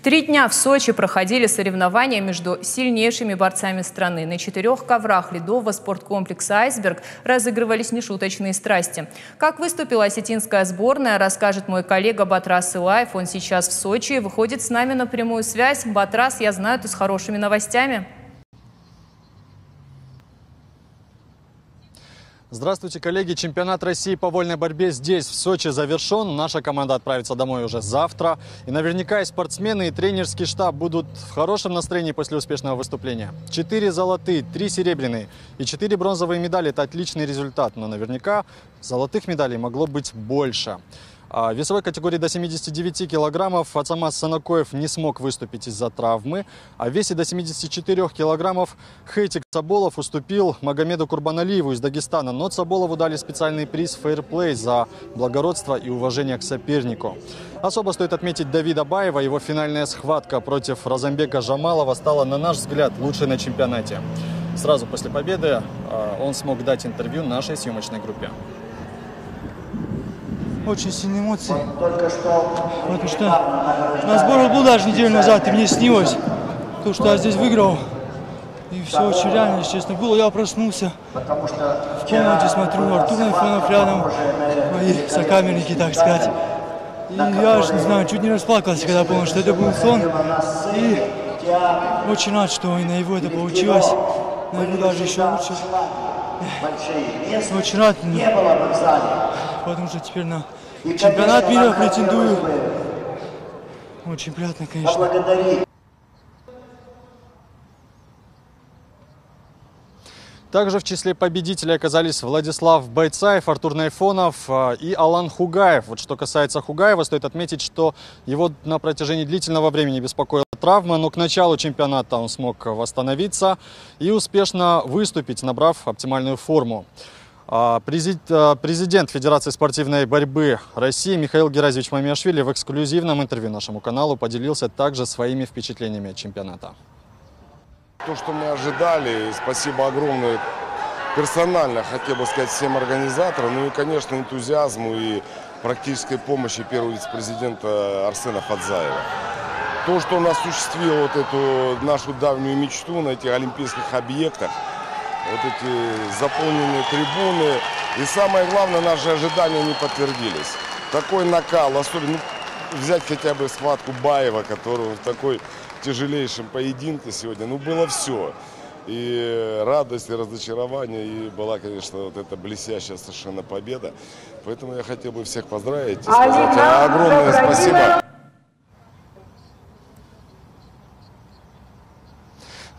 3 дня в Сочи проходили соревнования между сильнейшими борцами страны. На 4 коврах ледового спорткомплекса «Айсберг» разыгрывались нешуточные страсти. Как выступила осетинская сборная, расскажет мой коллега Батрас Илаев. Он сейчас в Сочи и выходит с нами на прямую связь. Батрас, я знаю, ты с хорошими новостями. Здравствуйте, коллеги! Чемпионат России по вольной борьбе здесь, в Сочи, завершен. Наша команда отправится домой уже завтра. И наверняка и спортсмены, и тренерский штаб будут в хорошем настроении после успешного выступления. 4 золотые, 3 серебряные и 4 бронзовые медали – это отличный результат. Но наверняка золотых медалей могло быть больше. В весовой категории до 79 килограммов Ацамаз Санакоев не смог выступить из-за травмы. А в весе до 74 килограммов Хейтик Цаболов уступил Магомеду Курбаналиеву из Дагестана. Но Цаболову дали специальный приз «Фейрплей» за благородство и уважение к сопернику. Особо стоит отметить Давида Баева. Его финальная схватка против Розамбека Жамалова стала, на наш взгляд, лучшей на чемпионате. Сразу после победы он смог дать интервью нашей съемочной группе. Очень сильные эмоции, потому что на сборах был даже неделю назад, и мне снилось то, что я здесь выиграл. И все очень реально, если честно, было. Я проснулся в комнате, смотрю, Артур Найфонов рядом, мои сокамерники, так сказать. И я аж, не знаю, чуть не расплакался, когда понял, что это был сон. И очень рад, что и на его это получилось, на его даже еще лучше. Очень рад, потому что теперь на чемпионат мира претендую. Очень приятно, конечно. Также в числе победителей оказались Владислав Бойцаев, Артур Найфонов и Алан Хугаев. Вот что касается Хугаева, стоит отметить, что его на протяжении длительного времени беспокоила травма, но к началу чемпионата он смог восстановиться и успешно выступить, набрав оптимальную форму. Президент Федерации спортивной борьбы России Михаил Геразевич Мамиашвили в эксклюзивном интервью нашему каналу поделился также своими впечатлениями от чемпионата. То, что мы ожидали, спасибо огромное персонально, хотел бы сказать, всем организаторам, ну и, конечно, энтузиазму и практической помощи первого вице-президента Арсена Фадзаева. То, что он осуществил вот эту нашу давнюю мечту на этих олимпийских объектах, вот эти заполненные трибуны, и самое главное, наши ожидания не подтвердились. Такой накал, особенно взять хотя бы схватку Баева, которого в такой тяжелейшем поединке сегодня, ну было все. И радость, и разочарование, и была, конечно, вот эта блестящая совершенно победа. Поэтому я хотел бы всех поздравить и сказать огромное спасибо.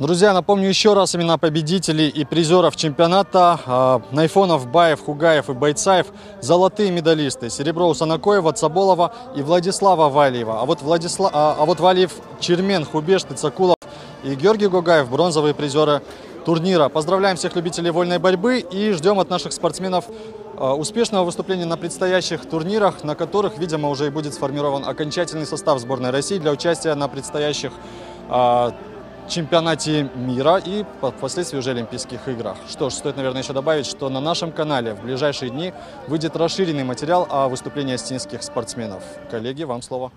Друзья, напомню еще раз имена победителей и призеров чемпионата. Найфонов, Баев, Хугаев и Бойцаев – золотые медалисты. Серебро у Санакоева, Цаболова и Владислава Валиева. А вот Валиев, Чермен, Хубеш, Тыцакулов и Георгий Гогаев – бронзовые призеры турнира. Поздравляем всех любителей вольной борьбы и ждем от наших спортсменов успешного выступления на предстоящих турнирах, на которых, видимо, уже и будет сформирован окончательный состав сборной России для участия на предстоящих чемпионате мира и впоследствии уже Олимпийских играх. Что ж, стоит, наверное, еще добавить, что на нашем канале в ближайшие дни выйдет расширенный материал о выступлении осетинских спортсменов. Коллеги, вам слово.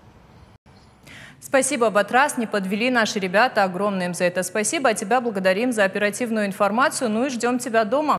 Спасибо, Батрас. Не подвели наши ребята. Огромное им за это спасибо. А тебя благодарим за оперативную информацию. Ну и ждем тебя дома.